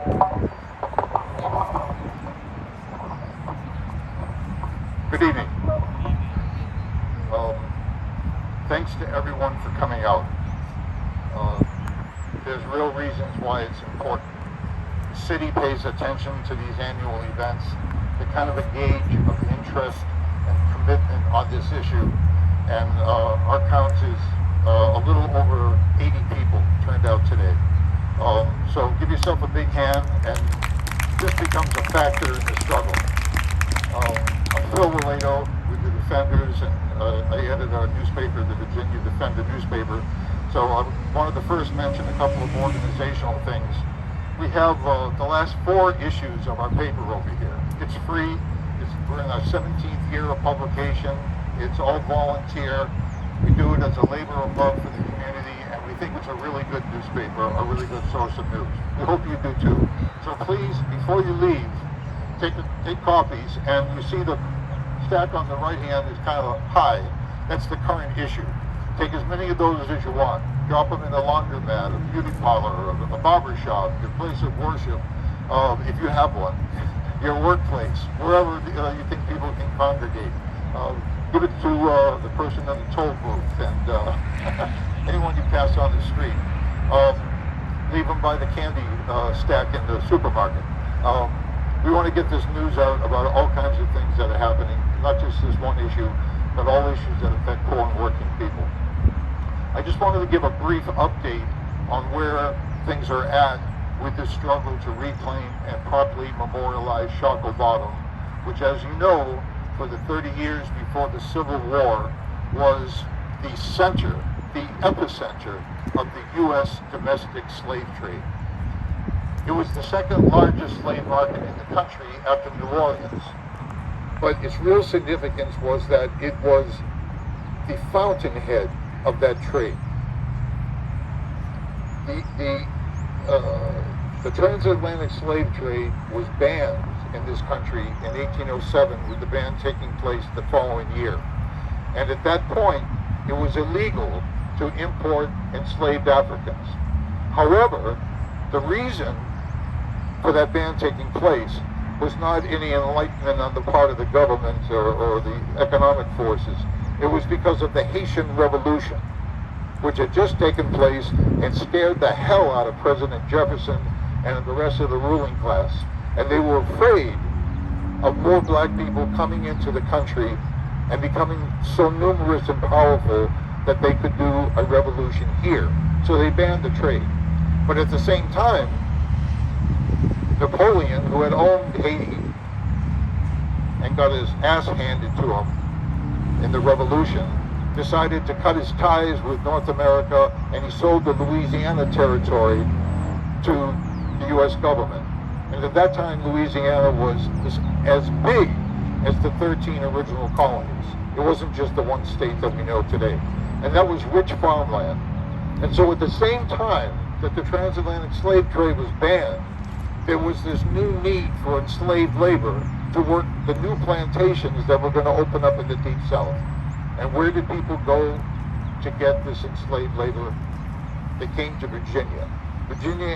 Good evening. Thanks to everyone for coming out. There's real reasons why it's important. The city pays attention to these annual events. They're kind of a gauge of interest and commitment on this issue. And our count is a little over 80 people turned out today. So give yourself a big hand, and this becomes a factor in the struggle. I'm Phil Relato with the Defenders, and I edit our newspaper, the Virginia Defender newspaper. So I wanted to first mention a couple of organizational things. We have the last 4 issues of our paper over here. It's free. We're in our 17th year of publication. It's all volunteer. We do it as a labor of love for the community, and we think it's a really good newspaper, a really good source of news. We hope you do too. So please, before you leave, take copies, and you see the stack on the right hand is kind of high. That's the current issue. Take as many of those as you want. Drop them in a laundromat, a beauty parlor, a barber shop, your place of worship, if you have one, your workplace, wherever you think people can congregate. Give it to the person in the toll booth and anyone you pass on the street. Leave them by the candy stack in the supermarket. We want to get this news out about all kinds of things that are happening, not just this one issue, but all issues that affect poor and working people. I just wanted to give a brief update on where things are at with this struggle to reclaim and properly memorialize Shockoe Bottom, which, as you know, for the 30 years before the Civil War, was the center, the epicenter of the U.S. domestic slave trade. It was the second largest slave market in the country after New Orleans. But its real significance was that it was the fountainhead of that trade. The transatlantic slave trade was banned in this country in 1807, with the ban taking place the following year. And at that point, it was illegal to import enslaved Africans. However, the reason for that ban taking place was not any enlightenment on the part of the government or the economic forces. It was because of the Haitian Revolution, which had just taken place and scared the hell out of President Jefferson and the rest of the ruling class. And they were afraid of more black people coming into the country and becoming so numerous and powerful that they could do a revolution here. So they banned the trade. But at the same time, Napoleon, who had owned Haiti and got his ass handed to him in the revolution, decided to cut his ties with North America, and he sold the Louisiana territory to the U.S. government. And at that time, Louisiana was as big as the 13 original colonies. It wasn't just the one state that we know today. And that was rich farmland. And so at the same time that the transatlantic slave trade was banned, there was this new need for enslaved labor to work the new plantations that were going to open up in the Deep South. And where did people go to get this enslaved labor? They came to Virginia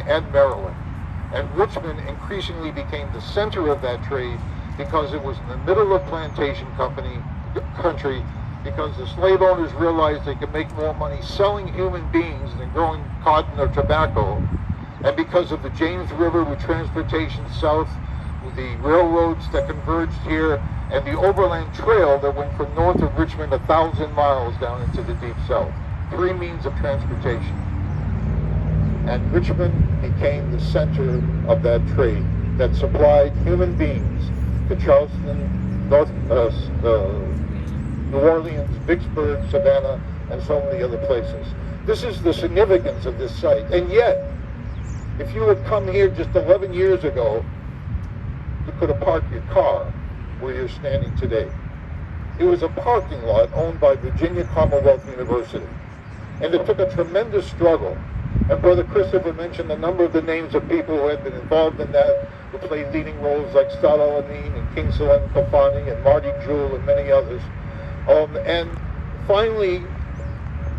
and Maryland. And Richmond increasingly became the center of that trade because it was in the middle of plantation country, because the slave owners realized they could make more money selling human beings than growing cotton or tobacco. And because of the James River with transportation south, with the railroads that converged here, and the overland trail that went from north of Richmond 1,000 miles down into the Deep South. 3 means of transportation. And Richmond became the center of that trade that supplied human beings to Charleston, New Orleans, Vicksburg, Savannah, and so many other places. This is the significance of this site. And yet, if you had come here just 11 years ago, you could have parked your car where you're standing today. It was a parking lot owned by Virginia Commonwealth University. And it took a tremendous struggle. And Brother Christopher mentioned a number of the names of people who had been involved in that, who played leading roles like Stott Alameen and King Salem Kofani and Marty Jewell and many others. And finally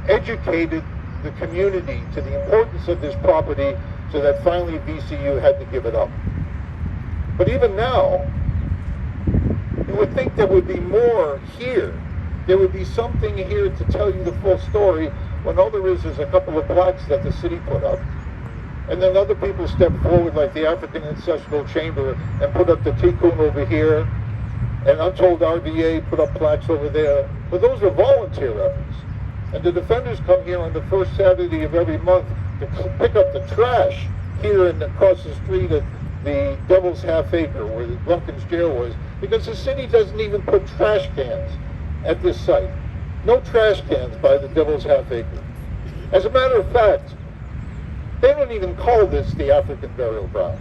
educated the community to the importance of this property so that finally VCU had to give it up. But even now, you would think there would be more here. There would be something here to tell you the full story, when all there is a couple of plaques that the city put up. And then other people step forward, like the African Ancestral Chamber, and put up the Tikkun over here, and Untold RVA put up plaques over there. But those are volunteer efforts. And the defenders come here on the first Saturday of every month to pick up the trash here and across the street at the Devil's Half Acre, where the Duncan's jail was, because the city doesn't even put trash cans at this site. No trash cans by the Devil's Half Acre. As a matter of fact, they don't even call this the African burial ground.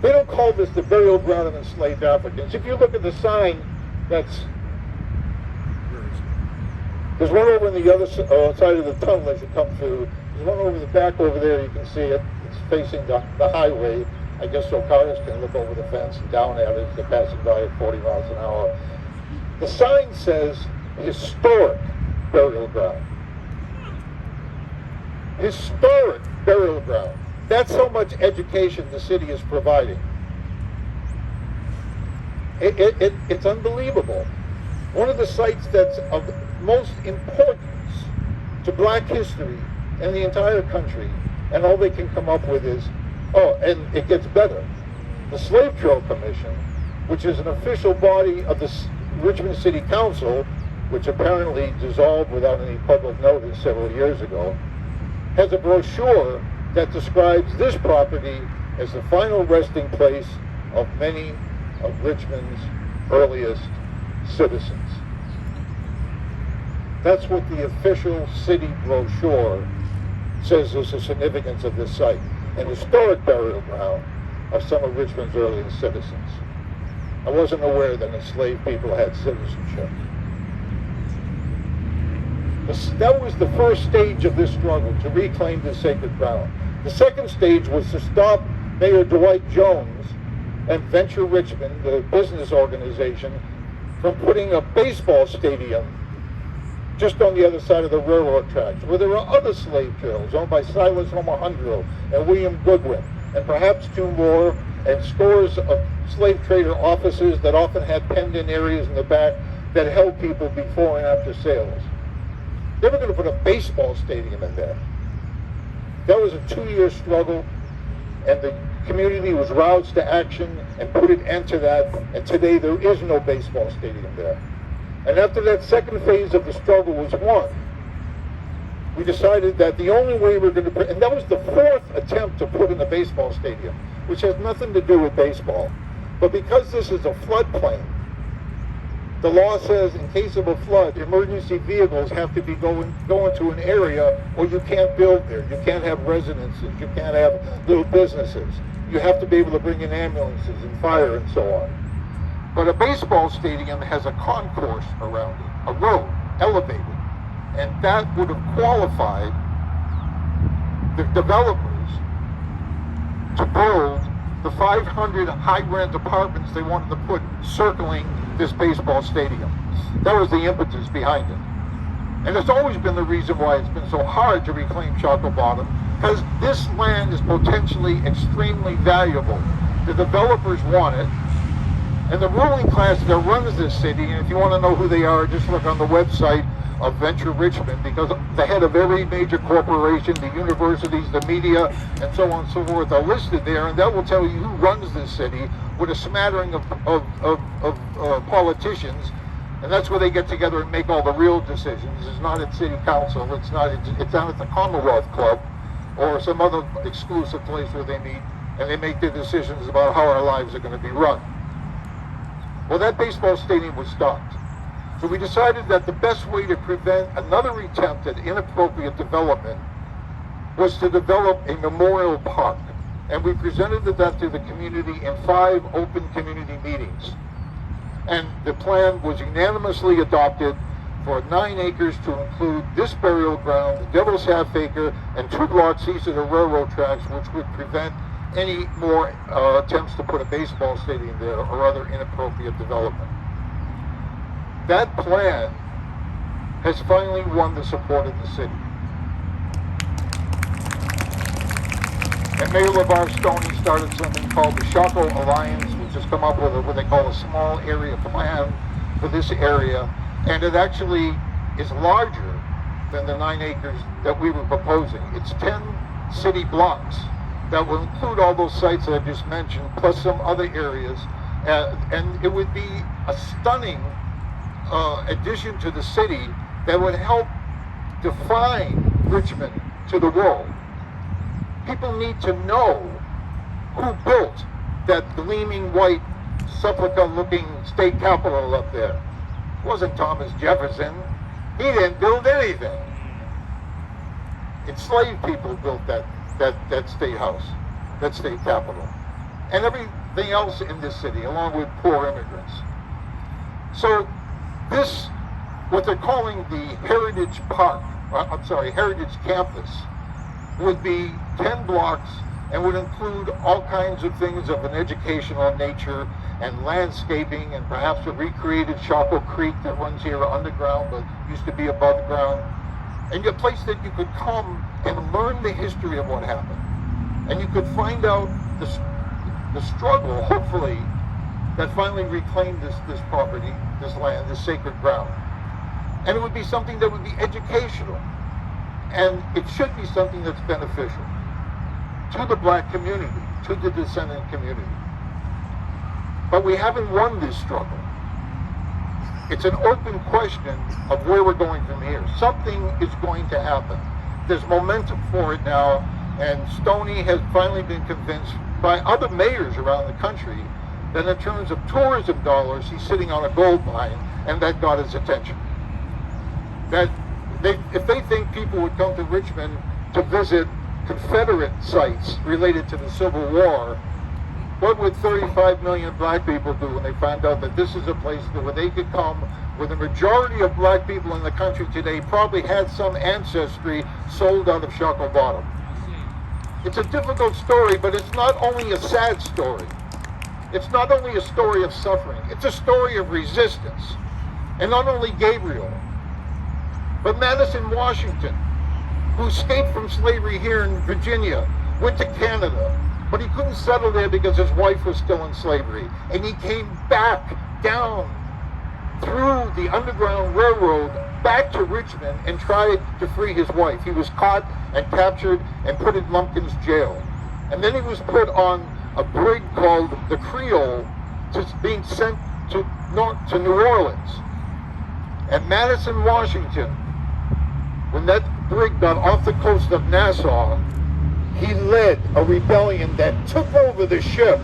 They don't call this the burial ground of enslaved Africans. If you look at the sign, there's one over on the other side of the tunnel as you come through. There's one over the back over there, you can see it. It's facing the highway, I guess, so cars can look over the fence and down at it as they're passing by at 40 miles an hour. The sign says historic burial ground. Historic burial ground. That's how much education the city is providing. It's unbelievable. One of the sites that's of most importance to black history in the entire country, and all they can come up with is, oh, and it gets better. The Slave Trail Commission, which is an official body of the Richmond City Council, which apparently dissolved without any public notice several years ago, has a brochure that describes this property as the final resting place of many of Richmond's earliest citizens. That's what the official city brochure says is the significance of this site, an historic burial ground of some of Richmond's earliest citizens. I wasn't aware that enslaved people had citizenship. That was the first stage of this struggle, to reclaim this sacred ground. The second stage was to stop Mayor Dwight Jones and Venture Richmond, the business organization, from putting a baseball stadium just on the other side of the railroad tracks, where there are other slave trails owned by Silas Omohundro and William Goodwin, and perhaps two more, and scores of slave trader offices that often had penned-in areas in the back that held people before and after sales. They were going to put a baseball stadium in there. That was a 2-year struggle, and the community was roused to action and put an end to that, and today there is no baseball stadium there. And after that second phase of the struggle was won, we decided that the only way we're going to, and that was the fourth attempt to put in a baseball stadium, which has nothing to do with baseball. But because this is a floodplain, the law says in case of a flood, emergency vehicles have to be going to an area where you can't build there. You can't have residences. You can't have little businesses. You have to be able to bring in ambulances and fire and so on. But a baseball stadium has a concourse around it, a road, elevated. And that would have qualified the developers to build the 500 high-rent apartments they wanted to put circling this baseball stadium. That was the impetus behind it. And it's always been the reason why it's been so hard to reclaim Shockoe Bottom, because this land is potentially extremely valuable. The developers want it, and the ruling class that runs this city, and if you want to know who they are, just look on the website of Venture Richmond, because the head of every major corporation, the universities, the media, and so on and so forth are listed there, and that will tell you who runs this city, with a smattering of politicians, and that's where they get together and make all the real decisions. It's not at city council, it's down at the Commonwealth Club or some other exclusive place where they meet, and they make their decisions about how our lives are going to be run. Well, that baseball stadium was stopped. So we decided that the best way to prevent another attempt at inappropriate development was to develop a memorial park. And we presented that to the community in 5 open community meetings. And the plan was unanimously adopted for 9 acres to include this burial ground, the Devil's Half Acre, and 2 blocks east of the railroad tracks, which would prevent any more attempts to put a baseball stadium there or other inappropriate development. That plan has finally won the support of the city. And Mayor LeVar Stoney started something called the Shockoe Alliance, which has come up with what they call a small area plan for this area. And it actually is larger than the 9 acres that we were proposing. It's 10 city blocks that will include all those sites that I just mentioned, plus some other areas. And it would be a stunning addition to the city that would help define Richmond to the world. People need to know who built that gleaming white replica-looking state capitol up there. It wasn't Thomas Jefferson. He didn't build anything. Enslaved people built that state house, that state capitol, and everything else in this city, along with poor immigrants. So this, what they're calling the Heritage Park, Heritage Campus, would be 10 blocks and would include all kinds of things of an educational nature and landscaping, and perhaps a recreated Shockoe Creek that runs here underground but used to be above ground, and a place that you could come and learn the history of what happened. And you could find out the struggle, hopefully, that finally reclaimed this property, this land, this sacred ground. And it would be something that would be educational. And it should be something that's beneficial to the black community, to the descendant community. But we haven't won this struggle. It's an open question of where we're going from here. Something is going to happen. There's momentum for it now, and Stoney has finally been convinced by other mayors around the country that in terms of tourism dollars, he's sitting on a gold mine, and that got his attention. That if they think people would come to Richmond to visit Confederate sites related to the Civil War, what would 35 million black people do when they found out that this is a place where they could come, where the majority of black people in the country today probably had some ancestry sold out of Shockoe Bottom? It's a difficult story, but it's not only a sad story. It's not only a story of suffering. It's a story of resistance. And not only Gabriel, but Madison Washington, who escaped from slavery here in Virginia, went to Canada, but he couldn't settle there because his wife was still in slavery. And he came back down through the Underground Railroad back to Richmond and tried to free his wife. He was caught and captured and put in Lumpkin's jail. And then he was put on a brig called the Creole, being sent to New Orleans. And Madison Washington, when that brig got off the coast of Nassau, he led a rebellion that took over the ship,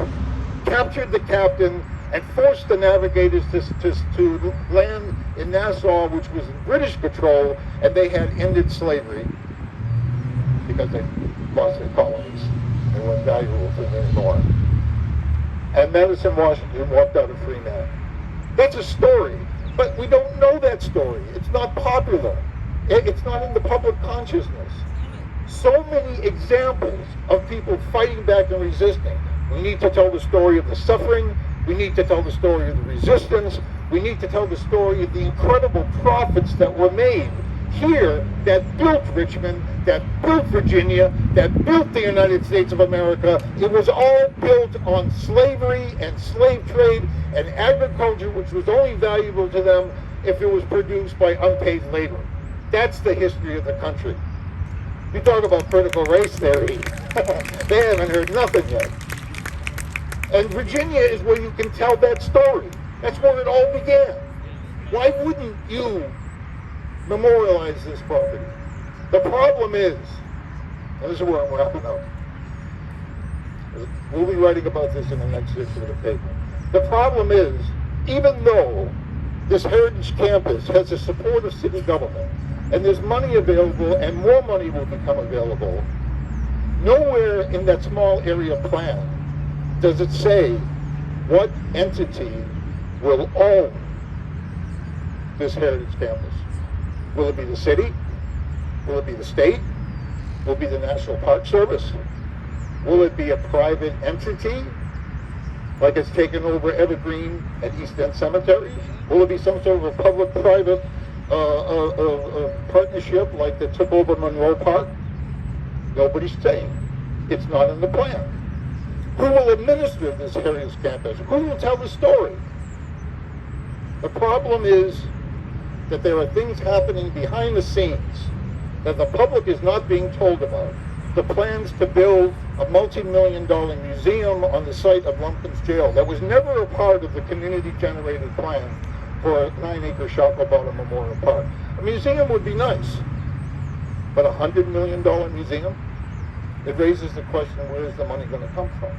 captured the captain, and forced the navigators to land in Nassau, which was in British control, and they had ended slavery because they lost their colonies. They weren't valuable to them anymore. And Madison Washington walked out a free man. That's a story, but we don't know that story. It's not popular. It's not in the public consciousness. So many examples of people fighting back and resisting. We need to tell the story of the suffering. We need to tell the story of the resistance. We need to tell the story of the incredible profits that were made here that built Richmond, that built Virginia, that built the United States of America. It was all built on slavery and slave trade and agriculture, which was only valuable to them if it was produced by unpaid labor. That's the history of the country. You talk about critical race theory. They haven't heard nothing yet. And Virginia is where you can tell that story. That's where it all began. Why wouldn't you memorialize this property? The problem is, and this is where I'm wrapping up. We'll be writing about this in the next issue of the paper. The problem is, even though this Heritage Campus has the support of city government, and there's money available, and more money will become available, nowhere in that small area plan does it say what entity will own this Heritage Campus. Will it be the city? Will it be the state? Will it be the National Park Service? Will it be a private entity, like it's taken over Evergreen and East End cemeteries? Will it be some sort of a public-private partnership like that took over Monroe Park? Nobody's saying. It's not in the plan. Who will administer this Heritage campus? Who will tell the story? The problem is that there are things happening behind the scenes that the public is not being told about. The plans to build a multi-million-dollar museum on the site of Lumpkin's Jail that was never a part of the community-generated plan for a 9-acre Shockoe Bottom Memorial Park. A museum would be nice, but a $100 million museum? It raises the question, where is the money going to come from?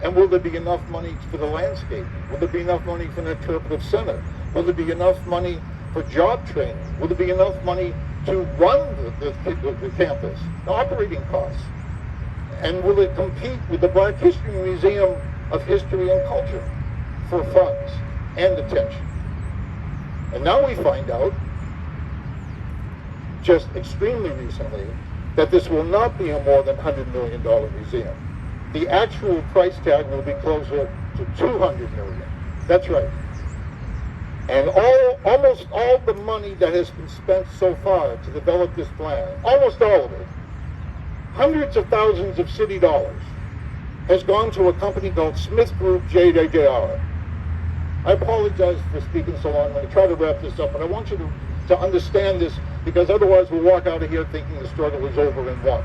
And will there be enough money for the landscaping? Will there be enough money for an interpretive center? Will there be enough money for job training? Will there be enough money to run the campus, the operating costs? And will it compete with the Black History Museum of History and Culture for funds and attention? And now we find out, just extremely recently, that this will not be a more than $100 million museum. The actual price tag will be closer to $200 million. That's right. And almost all the money that has been spent so far to develop this plan, almost all of it, hundreds of thousands of city dollars, has gone to a company called Smith Group JJR. I apologize for speaking so long. I'm going to try to wrap this up, but I want you to understand this, because otherwise we'll walk out of here thinking the struggle is over and won.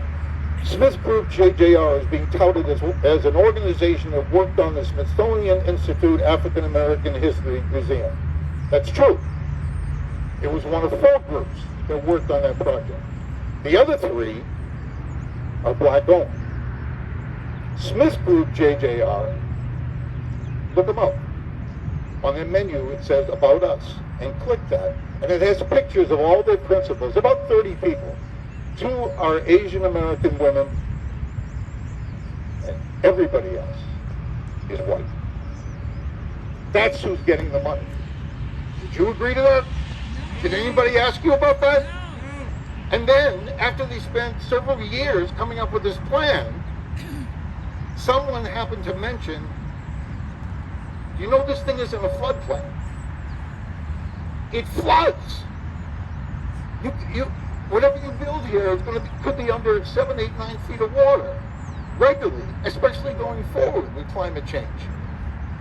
Smith Group JJR is being touted as an organization that worked on the Smithsonian Institute African American History Museum. That's true. It was one of 4 groups that worked on that project. The other 3 are Black-owned. Smith Group JJR, look them up. On their menu it says About Us, and click that. And it has pictures of all their principals, about 30 people. 2 are Asian American women, and everybody else is white. That's who's getting the money. Did you agree to that? Did anybody ask you about that? And then, after they spent several years coming up with this plan, someone happened to mention, you know this thing is in a floodplain. It floods. Whatever you build here is could be under 7, 8, 9 feet of water regularly, especially going forward with climate change.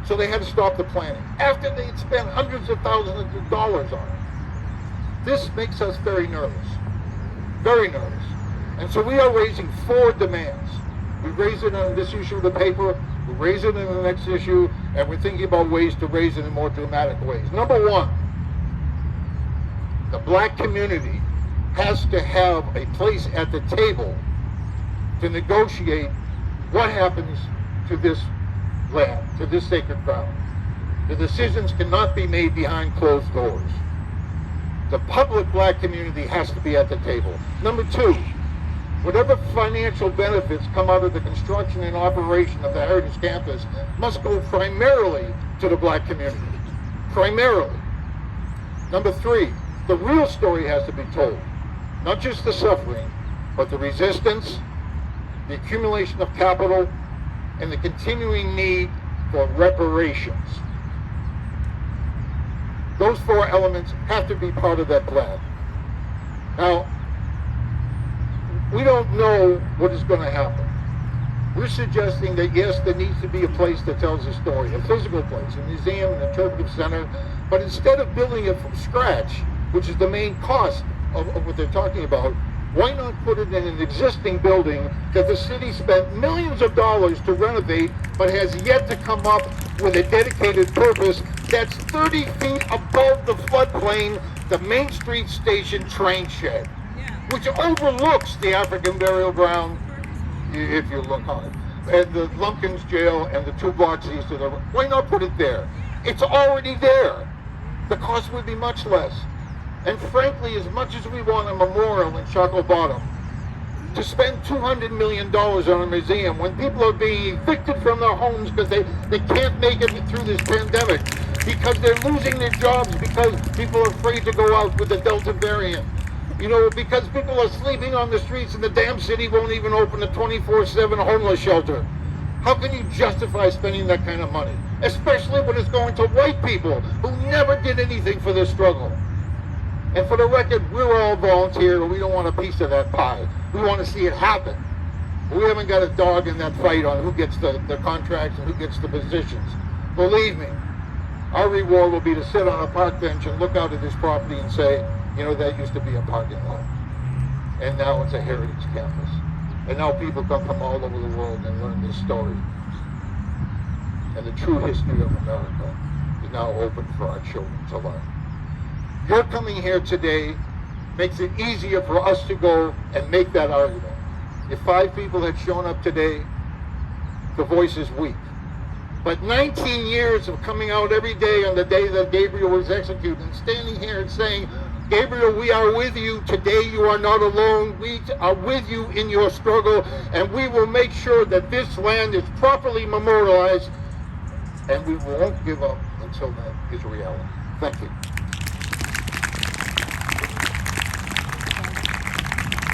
So they had to stop the planning after they had spent hundreds of thousands of dollars on it. This makes us very nervous, very nervous. And so we are raising 4 demands. We raise it on this issue of the paper, we raise it in the next issue, and we're thinking about ways to raise it in more dramatic ways. Number 1, the Black community has to have a place at the table to negotiate what happens to this land, to this sacred ground. The decisions cannot be made behind closed doors. The public Black community has to be at the table. Number 2, whatever financial benefits come out of the construction and operation of the Heritage Campus must go primarily to the Black community. Primarily. Number 3, the real story has to be told. Not just the suffering, but the resistance, the accumulation of capital, and the continuing need for reparations. Those 4 elements have to be part of that plan. Now, we don't know what is going to happen. We're suggesting that yes, there needs to be a place that tells a story, a physical place, a museum, an interpretive center, but instead of building it from scratch, which is the main cost of what they're talking about, why not put it in an existing building that the city spent millions of dollars to renovate, but has yet to come up with a dedicated purpose that's 30 feet above the floodplain, the Main Street Station train shed, which overlooks the African burial ground, if you look on it, and the Lumpkin's Jail and the 2 blocks east of the, why not put it there? It's already there. The cost would be much less. And frankly, as much as we want a memorial in Shockoe Bottom, to spend $200 million on a museum when people are being evicted from their homes because they can't make it through this pandemic, because they're losing their jobs, because people are afraid to go out with the Delta variant, you know, because people are sleeping on the streets and the damn city won't even open a 24/7 homeless shelter. How can you justify spending that kind of money? Especially when it's going to white people who never did anything for this struggle. And for the record, we're all volunteer and we don't want a piece of that pie. We want to see it happen. We haven't got a dog in that fight on who gets the contracts and who gets the positions. Believe me, our reward will be to sit on a park bench and look out at this property and say, you know, that used to be a parking lot. And now it's a heritage campus. And now people come from all over the world and learn this story. And the true history of America is now open for our children to learn. Your coming here today makes it easier for us to go and make that argument. If 5 people had shown up today, the voice is weak. But 19 years of coming out every day on the day that Gabriel was executed and standing here and saying, Gabriel, we are with you. Today you are not alone. We are with you in your struggle, and we will make sure that this land is properly memorialized, and we won't give up until that is reality. Thank you.